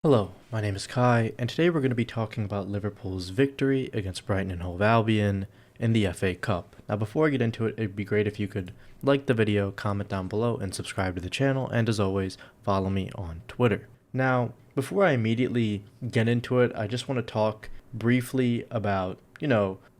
Hello, my name is Kai, and today we're going to be talking about Liverpool's victory against Brighton and Hove Albion in the FA Cup. Now, before I get into it, it'd be great if you could like the video, comment down below, and subscribe to the channel, and as always, follow me on Twitter. Now, before I immediately get into it, I just want to talk briefly about,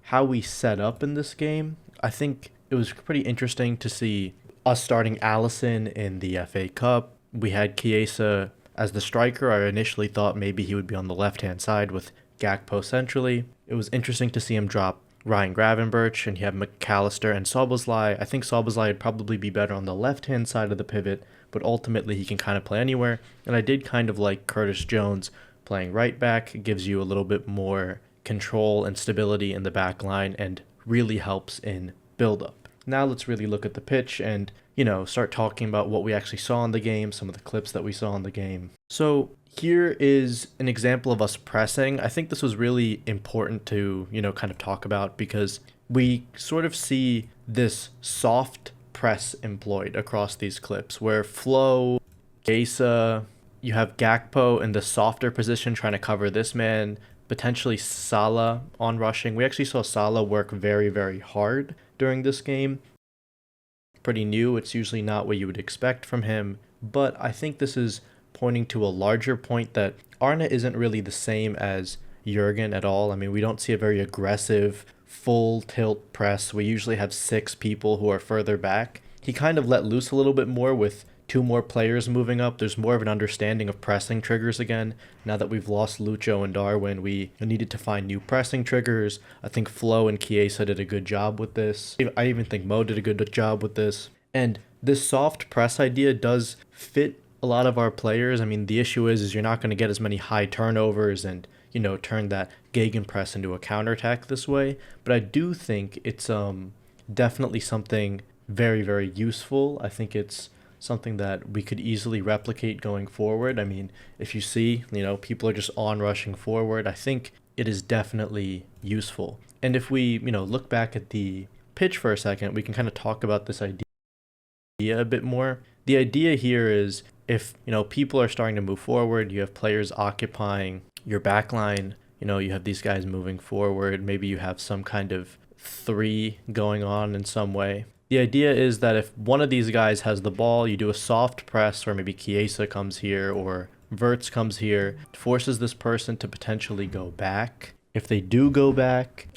how we set up in this game. I think it was pretty interesting to see us starting Alisson in the FA Cup. We had Chiesa as the striker. I initially thought maybe he would be on the left-hand side with Gakpo centrally. It was interesting to see him drop Ryan Gravenberch, and he had McAllister and Szoboszlai. I think Szoboszlai would probably be better on the left-hand side of the pivot, but ultimately he can kind of play anywhere. And I did kind of like Curtis Jones playing right back. It gives you a little bit more control and stability in the back line and really helps in build-up. Now let's really look at the pitch and, start talking about what we actually saw in the game, some of the clips that we saw in the game. So here is an example of us pressing. I think this was really important to, kind of talk about because we sort of see this soft press employed across these clips where Flo, Chiesa, you have Gakpo in the softer position trying to cover this man, potentially Salah on rushing. We actually saw Salah work very, very hard during this game. Pretty new. It's usually not what you would expect from him, but I think this is pointing to a larger point that Arne isn't really the same as Jurgen at all. I mean, we don't see a very aggressive, full tilt press. We usually have 6 people who are further back. He kind of let loose a little bit more with 2 more players moving up. There's more of an understanding of pressing triggers again. Now that we've lost Lucho and Darwin, we needed to find new pressing triggers. I think Flo and Chiesa did a good job with this. I even think Mo did a good job with this. And this soft press idea does fit a lot of our players. I mean, the issue is you're not going to get as many high turnovers and, turn that gegenpress into a counterattack this way. But I do think it's definitely something very, very useful. I think it's something that we could easily replicate going forward. I mean, if you see, people are just on-rushing forward, I think it is definitely useful. And if we, look back at the pitch for a second, we can kind of talk about this idea a bit more. The idea here is if, people are starting to move forward, you have players occupying your back line, you have these guys moving forward, maybe you have some kind of 3 going on in some way. The idea is that if one of these guys has the ball, you do a soft press, or maybe Chiesa comes here or Wirtz comes here, forces this person to potentially go back. If they do go back,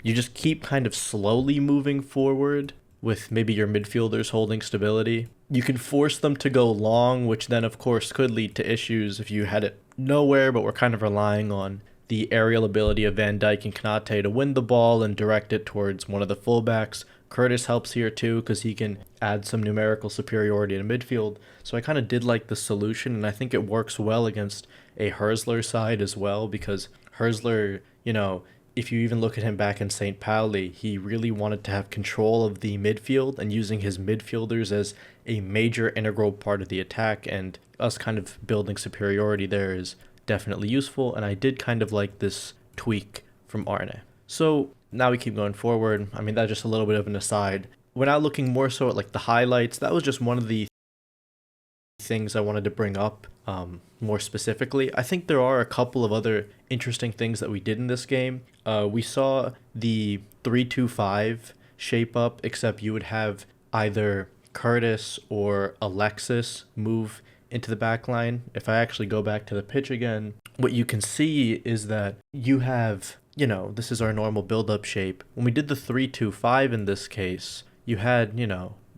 you just keep kind of slowly moving forward with maybe your midfielders holding stability. You can force them to go long, which then of course could lead to issues if you had it nowhere, but we're kind of relying on the aerial ability of Van Dijk and Konate to win the ball and direct it towards one of the fullbacks. Curtis helps here too because he can add some numerical superiority in midfield. So I kind of did like the solution, and I think it works well against a Herzler side as well because Herzler, if you even look at him back in St. Pauli, he really wanted to have control of the midfield and using his midfielders as a major integral part of the attack, and us kind of building superiority there is definitely useful, and I did kind of like this tweak from Arne. So now we keep going forward. I mean, that's just a little bit of an aside. We're now looking more so at like the highlights. That was just one of the things I wanted to bring up more specifically. I think there are a couple of other interesting things that we did in this game. We saw the 3-2-5 shape up, except you would have either Curtis or Alexis move into the back line. If I actually go back to the pitch again, what you can see is that you have, this is our normal build-up shape. When we did the 3-2-5 in this case, you had,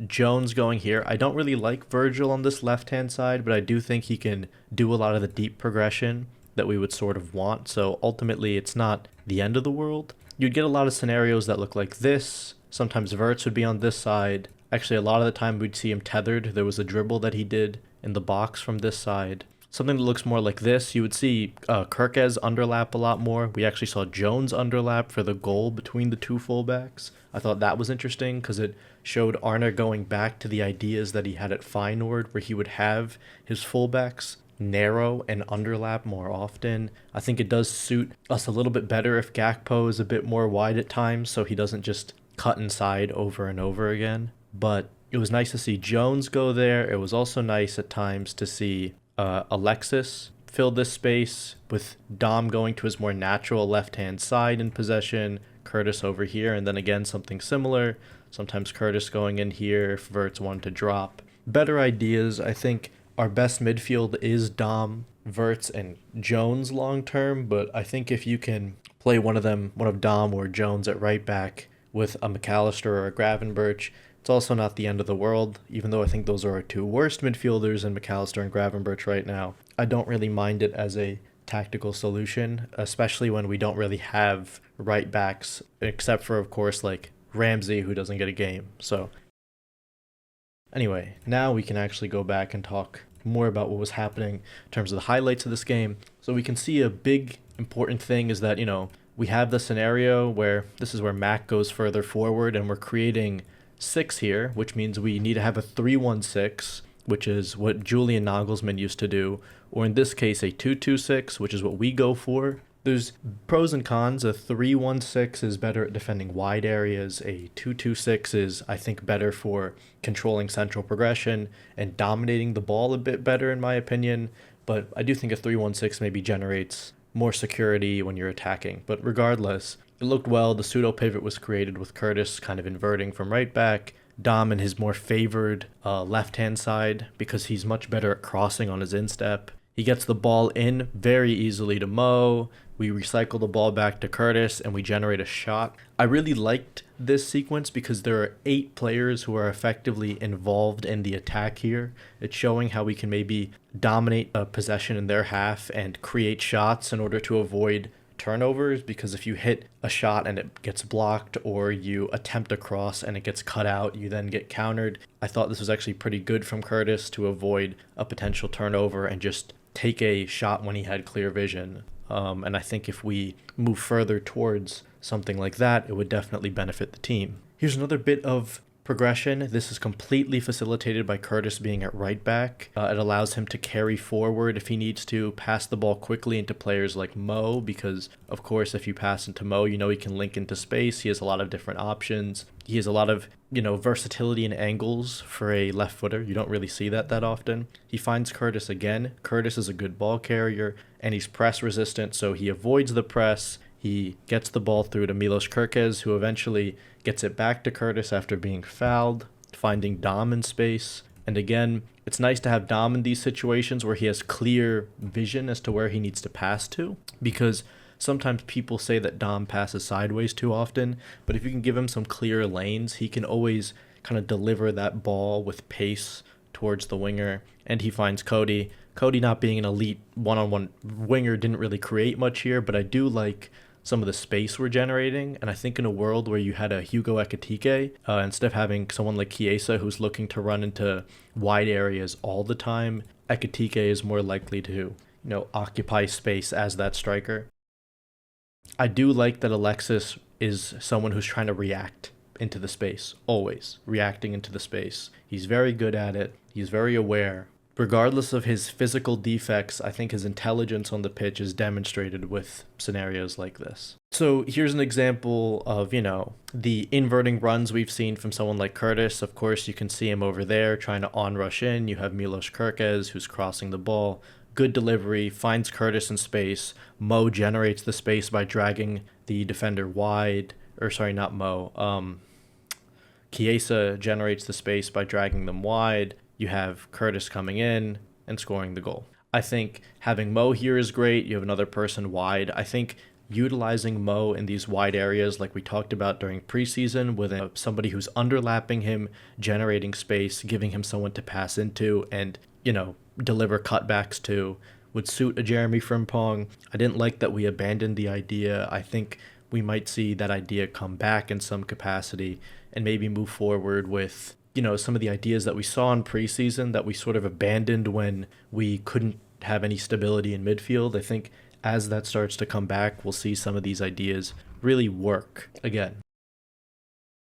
Jones going here. I don't really like Virgil on this left-hand side, but I do think he can do a lot of the deep progression that we would sort of want. So ultimately, it's not the end of the world. You'd get a lot of scenarios that look like this. Sometimes Wirtz would be on this side. Actually, a lot of the time we'd see him tethered. There was a dribble that he did in the box from this side. Something that looks more like this, you would see Kirkez underlap a lot more. We actually saw Jones underlap for the goal between the 2 fullbacks. I thought that was interesting because it showed Arne going back to the ideas that he had at Feyenoord, where he would have his fullbacks narrow and underlap more often. I think it does suit us a little bit better if Gakpo is a bit more wide at times, so he doesn't just cut inside over and over again. But it was nice to see Jones go there. It was also nice at times to see Alexis fill this space with Dom going to his more natural left-hand side in possession, Curtis over here, and then again something similar. Sometimes Curtis going in here if Verts want to drop. Better ideas. I think our best midfield is Dom, Verts, and Jones long term, but I think if you can play one of Dom or Jones at right back with a McAllister or a Gravenberch, it's also not the end of the world, even though I think those are our two worst midfielders in McAllister and Gravenberch right now. I don't really mind it as a tactical solution, especially when we don't really have right backs, except for, of course, like Ramsey, who doesn't get a game. So anyway, now we can actually go back and talk more about what was happening in terms of the highlights of this game. So we can see a big important thing is that, we have the scenario where this is where Mac goes further forward and we're creating 6 here, which means we need to have a 3-1-6, which is what Julian Nagelsmann used to do, or in this case a 2-2-6, which is what we go for. There's pros and cons. A 3-1-6 is better at defending wide areas. A 2-2-6 is, I think, better for controlling central progression and dominating the ball a bit better, in my opinion. But I do think a 3-1-6 maybe generates more security when you're attacking. But regardless, it looked well. The pseudo pivot was created with Curtis kind of inverting from right back. Dom in his more favored left-hand side because he's much better at crossing on his instep. He gets the ball in very easily to Mo. We recycle the ball back to Curtis and we generate a shot. I really liked this sequence because there are 8 players who are effectively involved in the attack here. It's showing how we can maybe dominate a possession in their half and create shots in order to avoid turnovers, because if you hit a shot and it gets blocked or you attempt a cross and it gets cut out, you then get countered. I thought this was actually pretty good from Curtis to avoid a potential turnover and just take a shot when he had clear vision. And I think if we move further towards something like that, it would definitely benefit the team. Here's another bit of progression. This is completely facilitated by Curtis being at right back. It allows him to carry forward if he needs to, pass the ball quickly into players like Mo, because of course if you pass into Mo, he can link into space. He has a lot of different options. He has a lot of, versatility and angles for a left footer. You don't really see that often. He finds Curtis again. Curtis is a good ball carrier and he's press resistant, so he avoids the press. He gets the ball through to Milos Kerkez, who eventually gets it back to Curtis after being fouled, finding Dom in space. And again, it's nice to have Dom in these situations where he has clear vision as to where he needs to pass to, because sometimes people say that Dom passes sideways too often, but if you can give him some clear lanes, he can always kind of deliver that ball with pace towards the winger. And he finds Cody. Cody, not being an elite one-on-one winger, didn't really create much here, but I do like some of the space we're generating. And I think in a world where you had a Hugo Ekitike, instead of having someone like Chiesa who's looking to run into wide areas all the time, Ekitike is more likely to, occupy space as that striker. I do like that Alexis is someone who's trying to react into the space, always reacting into the space. He's very good at it. He's very aware. Regardless of his physical defects, I think his intelligence on the pitch is demonstrated with scenarios like this. So here's an example of, the inverting runs we've seen from someone like Curtis. Of course, you can see him over there trying to on-rush in. You have Milos Kerkez, who's crossing the ball. Good delivery, finds Curtis in space. Mo generates the space by dragging the defender wide. Or sorry, not Mo. Chiesa generates the space by dragging them wide. You have Curtis coming in and scoring the goal. I think having Mo here is great. You have another person wide. I think utilizing Mo in these wide areas like we talked about during preseason with somebody who's underlapping him, generating space, giving him someone to pass into and, deliver cutbacks to would suit a Jeremy Frimpong. I didn't like that we abandoned the idea. I think we might see that idea come back in some capacity and maybe move forward with some of the ideas that we saw in preseason that we sort of abandoned when we couldn't have any stability in midfield. I think as that starts to come back, we'll see some of these ideas really work again.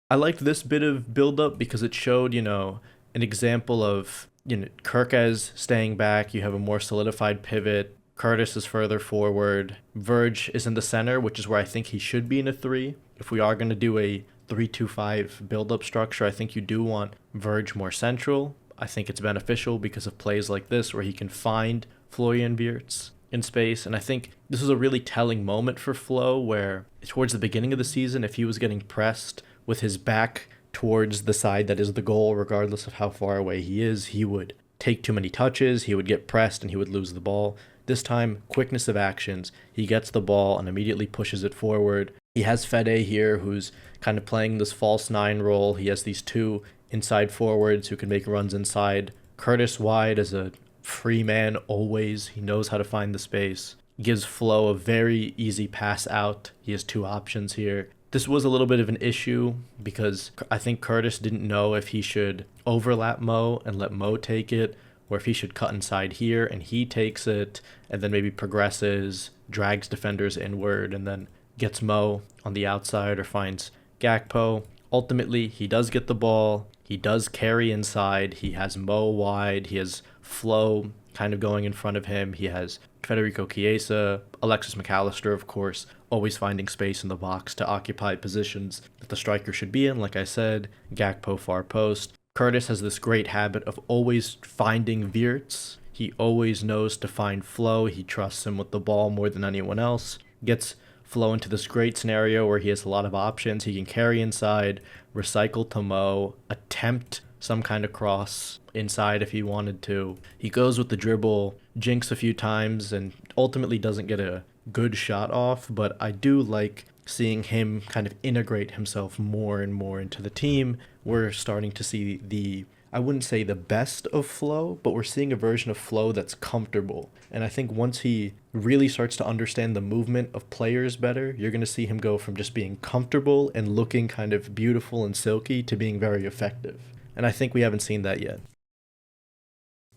I liked this bit of build-up because it showed, an example of, Kerkez staying back. You have a more solidified pivot. Curtis is further forward. Verge is in the center, which is where I think he should be in a 3. If we are going to do a 3-2-5 build-up structure, I think you do want Verge more central. I think it's beneficial because of plays like this where he can find Florian Wirtz. in space. And I think this was a really telling moment for Flo where towards the beginning of the season, if he was getting pressed with his back towards the side that is the goal, regardless of how far away he is, he would take too many touches, he would get pressed, and he would lose the ball. This time, quickness of actions, he gets the ball and immediately pushes it forward. He has Fede here, who's kind of playing this false nine role. He has these two inside forwards who can make runs inside. Curtis wide as a free man always. He knows how to find the space. Gives Flo a very easy pass out. He has two options here. This was a little bit of an issue because I think Curtis didn't know if he should overlap Mo and let Mo take it, or if he should cut inside here and he takes it and then maybe progresses, drags defenders inward, and then gets Mo on the outside or finds Gakpo. Ultimately, he does get the ball. He does carry inside. He has Mo wide. He has Flo kind of going in front of him. He has Federico Chiesa, Alexis McAllister, of course, always finding space in the box to occupy positions that the striker should be in. Like I said, Gakpo far post. Curtis has this great habit of always finding Wirtz. He always knows to find Flo. He trusts him with the ball more than anyone else. Gets Flo into this great scenario where he has a lot of options. He can carry inside, recycle to Mo, attempt some kind of cross inside if he wanted to. He goes with the dribble, jinks a few times, and ultimately doesn't get a good shot off, but I do like seeing him kind of integrate himself more and more into the team. We're starting to see I wouldn't say the best of Flo, but we're seeing a version of Flo that's comfortable. And I think once he really starts to understand the movement of players better, you're going to see him go from just being comfortable and looking kind of beautiful and silky to being very effective. And I think we haven't seen that yet.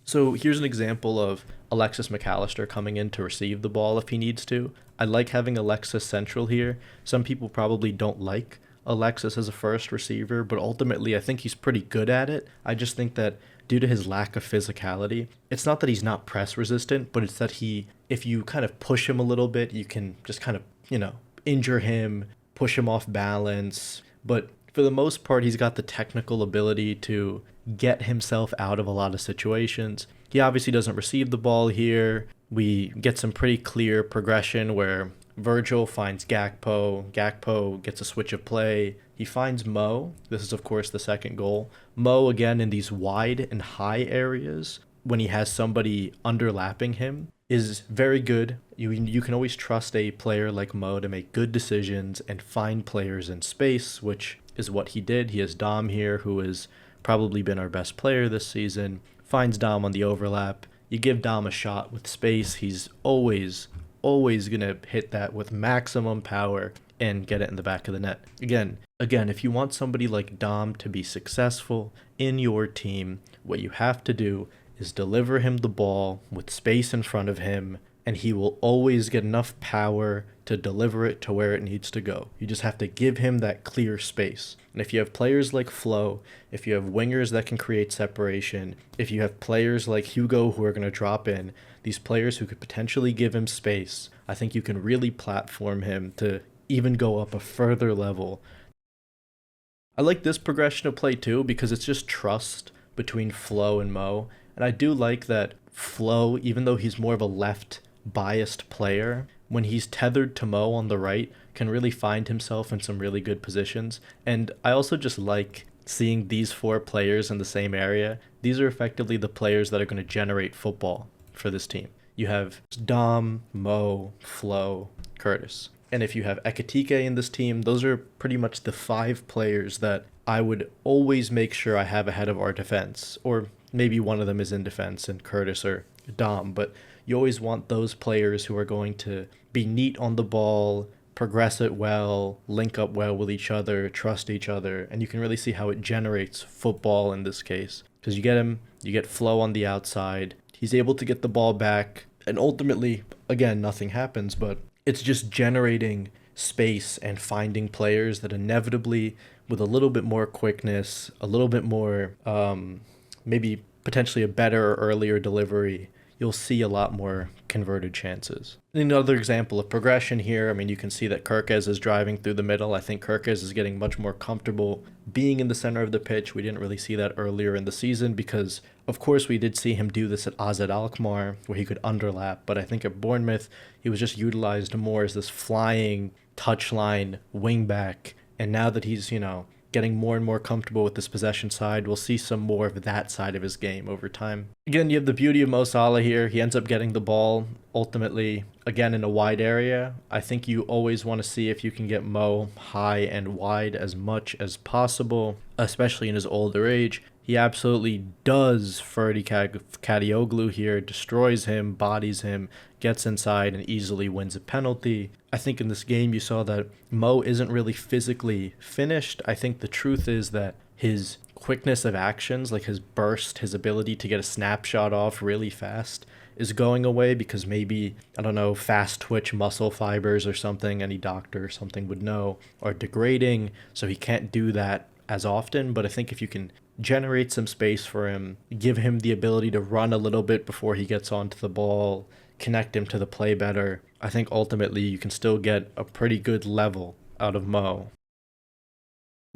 So here's an example of Alexis McAllister coming in to receive the ball if he needs to. I like having Alexis central here. Some people probably don't like Alexis as a first receiver, but ultimately I think he's pretty good at it. I just think that due to his lack of physicality, it's not that he's not press resistant, but it's that if you kind of push him a little bit, you can just kind of, injure him, push him off balance. But for the most part, he's got the technical ability to get himself out of a lot of situations. He obviously doesn't receive the ball here. We get some pretty clear progression where Virgil finds Gakpo. Gakpo gets a switch of play. He finds Mo. This is, of course, the second goal. Mo, again, in these wide and high areas, when he has somebody underlapping him, is very good. You can always trust a player like Mo to make good decisions and find players in space, which is what he did. He has Dom here, who has probably been our best player this season. Finds Dom on the overlap. You give Dom a shot with space, he's always going to hit that with maximum power and get it in the back of the net. Again, if you want somebody like Dom to be successful in your team, what you have to do is deliver him the ball with space in front of him, and he will always get enough power to deliver it to where it needs to go. You just have to give him that clear space. And if you have players like Flo, if you have wingers that can create separation, if you have players like Hugo who are going to drop in, these players who could potentially give him space, I think you can really platform him to even go up a further level. I like this progression of play too because it's just trust between Flo and Mo. And I do like that Flo, even though he's more of a left-biased player, when he's tethered to Mo on the right, can really find himself in some really good positions. And I also just like seeing these four players in the same area. These are effectively the players that are going to generate football for this team. You have Dom, Mo, Flo, Curtis. And if you have Ekitike in this team, those are pretty much the 5 players that I would always make sure I have ahead of our defense. Or maybe one of them is in defense and Curtis or Dom, but you always want those players who are going to be neat on the ball, progress it well, link up well with each other, trust each other, and you can really see how it generates football in this case. Because you get Flo on the outside, he's able to get the ball back, and ultimately, again, nothing happens, but it's just generating space and finding players that inevitably, with a little bit more quickness, a little bit more, maybe potentially a better or earlier delivery, you'll see a lot more converted chances. Another example of progression here, you can see that Kirkes is driving through the middle. I think Kirkes is getting much more comfortable being in the center of the pitch. We didn't really see that earlier in the season because Of course, we did see him do this at AZ Alkmaar, where he could underlap, but I think at Bournemouth, he was just utilized more as this flying touchline wingback. And now that he's, getting more and more comfortable with this possession side, we'll see some more of that side of his game over time. Again, you have the beauty of Mo Salah here. He ends up getting the ball ultimately, again, in a wide area. I think you always want to see if you can get Mo high and wide as much as possible, especially in his older age. He absolutely does Ferdy Kadioglu here, destroys him, bodies him, gets inside, and easily wins a penalty. I think in this game you saw that Mo isn't really physically finished. I think the truth is that his quickness of actions, like his burst, his ability to get a snapshot off really fast, is going away because maybe, I don't know, fast twitch muscle fibers or something, any doctor or something would know, are degrading, so he can't do that as often. But I think if you can generate some space for him, give him the ability to run a little bit before he gets onto the ball, connect him to the play better, I think ultimately you can still get a pretty good level out of Mo.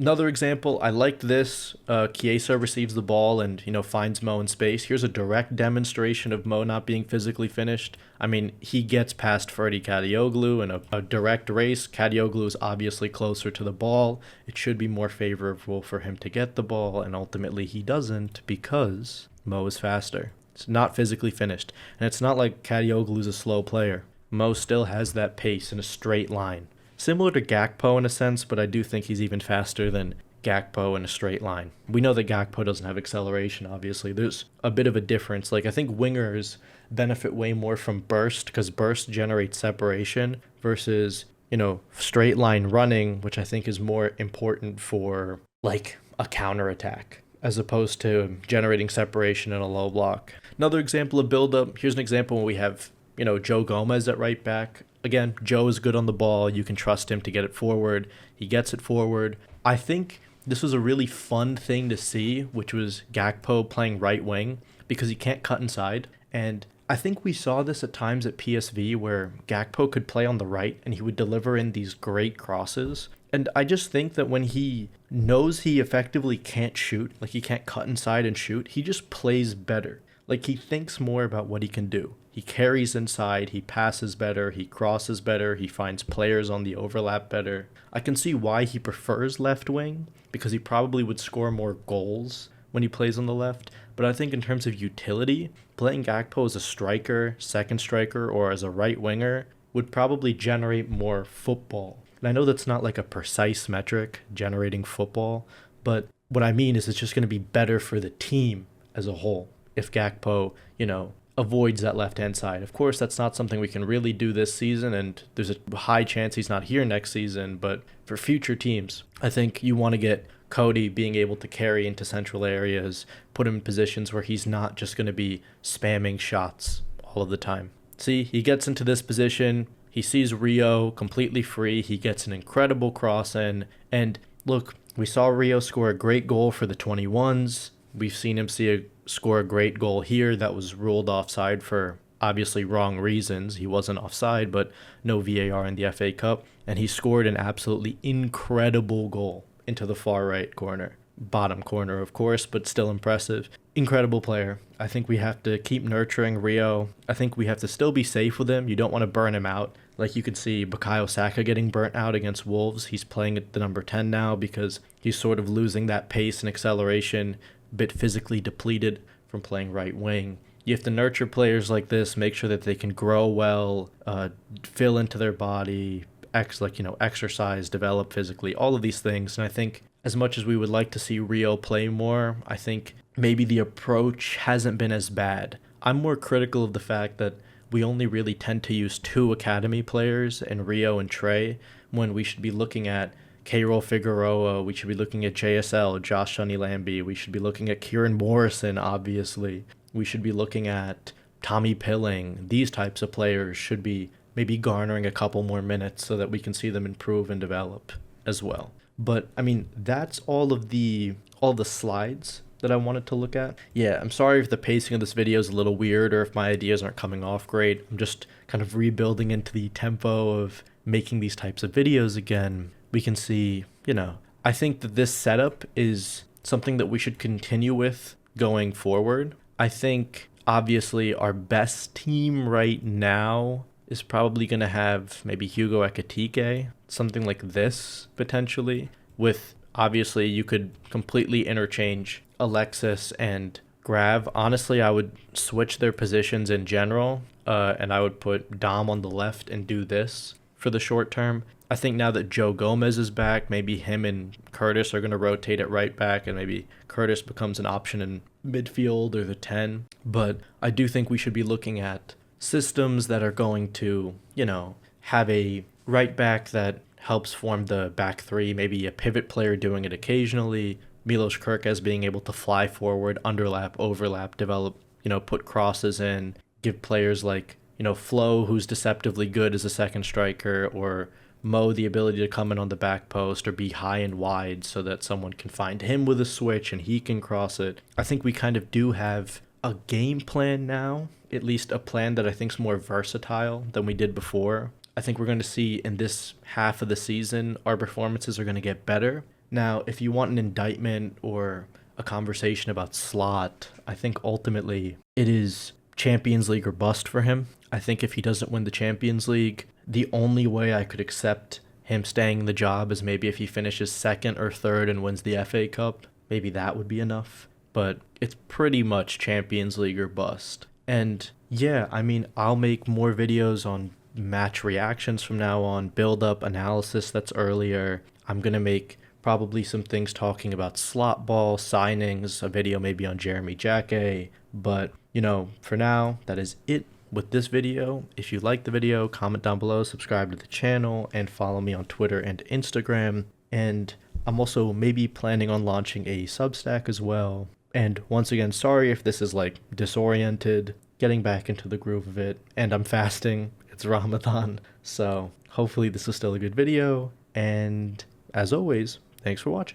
Another example, I liked this. Chiesa receives the ball and, finds Mo in space. Here's a direct demonstration of Mo not being physically finished. I mean, he gets past Ferdy Kadioglu in a direct race. Kadioglu is obviously closer to the ball. It should be more favorable for him to get the ball, and ultimately he doesn't because Mo is faster. It's not physically finished. And it's not like Kadioglu's a slow player. Mo still has that pace in a straight line. Similar to Gakpo in a sense, but I do think he's even faster than Gakpo in a straight line. We know that Gakpo doesn't have acceleration, obviously. There's a bit of a difference. Like, I think wingers benefit way more from burst because burst generates separation versus, straight line running, which I think is more important for, like, a counterattack as opposed to generating separation in a low block. Another example of build-up, here's an example when we have, Joe Gomez at right back. Again, Joe is good on the ball. You can trust him to get it forward. He gets it forward. I think this was a really fun thing to see, which was Gakpo playing right wing because he can't cut inside. And I think we saw this at times at PSV where Gakpo could play on the right and he would deliver in these great crosses. And I just think that when he knows he effectively can't shoot, like he can't cut inside and shoot, he just plays better. Like he thinks more about what he can do. He carries inside, he passes better, he crosses better, he finds players on the overlap better. I can see why he prefers left wing, because he probably would score more goals when he plays on the left. But I think in terms of utility, playing Gakpo as a striker, second striker, or as a right winger would probably generate more football. And I know that's not like a precise metric, generating football, but what I mean is it's just going to be better for the team as a whole if Gakpo, avoids that left-hand side. Of course, that's not something we can really do this season, and there's a high chance he's not here next season, but for future teams, I think you want to get Cody being able to carry into central areas, put him in positions where he's not just going to be spamming shots all of the time. See, he gets into this position, he sees Rio completely free, he gets an incredible cross in, and look, we saw Rio score a great goal for the 21s. We've seen him score a great goal here that was ruled offside for obviously wrong reasons. He wasn't offside, but no VAR in the FA Cup. And he scored an absolutely incredible goal into the far right corner. Bottom corner, of course, but still impressive. Incredible player. I think we have to keep nurturing Rio. I think we have to still be safe with him. You don't want to burn him out. Like you could see Bukayo Saka getting burnt out against Wolves. He's playing at the number 10 now because he's sort of losing that pace and acceleration, a bit physically depleted from playing right wing. You have to nurture players like this, make sure that they can grow well, fill into their body, exercise, develop physically, all of these things. And I think as much as we would like to see Rio play more, I think maybe the approach hasn't been as bad. I'm more critical of the fact that we only really tend to use 2 academy players in Rio and Trey when we should be looking at Keyrol Figueroa, we should be looking at JSL, Josh Sonny-Lamby, we should be looking at Kieran Morrison, obviously. We should be looking at Tommy Pilling. These types of players should be maybe garnering a couple more minutes so that we can see them improve and develop as well. But, I mean, that's all the slides that I wanted to look at. Yeah, I'm sorry if the pacing of this video is a little weird or if my ideas aren't coming off great. I'm just kind of rebuilding into the tempo of making these types of videos again. We can see, I think that this setup is something that we should continue with going forward. I think obviously our best team right now is probably going to have maybe Hugo Ekitike, something like this potentially, with obviously you could completely interchange Alexis and Grav. Honestly, I would switch their positions in general, and I would put Dom on the left and do this for the short term. I think now that Joe Gomez is back, maybe him and Curtis are going to rotate at right back, and maybe Curtis becomes an option in midfield or the 10. But I do think we should be looking at systems that are going to, have a right back that helps form the back three, maybe a pivot player doing it occasionally, Milos Kerkez being able to fly forward, underlap, overlap, develop, put crosses in, give players like, Flo, who's deceptively good as a second striker, or Mo the ability to come in on the back post or be high and wide so that someone can find him with a switch and he can cross it. I think we kind of do have a game plan now, at least a plan that I think is more versatile than we did before. I think we're going to see in this half of the season, our performances are going to get better. Now, if you want an indictment or a conversation about Slot, I think ultimately it is Champions League or bust for him. I think if he doesn't win the Champions League, the only way I could accept him staying in the job is maybe if he finishes second or third and wins the FA Cup. Maybe that would be enough. But it's pretty much Champions League or bust. And yeah, I'll make more videos on match reactions from now on, build-up analysis that's earlier. I'm going to make probably some things talking about slot ball, signings, a video maybe on Jeremy Jacquet. But, for now, that is it with this video. If you like the video, comment down below, subscribe to the channel, and follow me on Twitter and Instagram. And I'm also maybe planning on launching a Substack as well. And once again, sorry if this is disoriented, getting back into the groove of it, and I'm fasting. It's Ramadan, so hopefully this is still a good video, and as always, thanks for watching.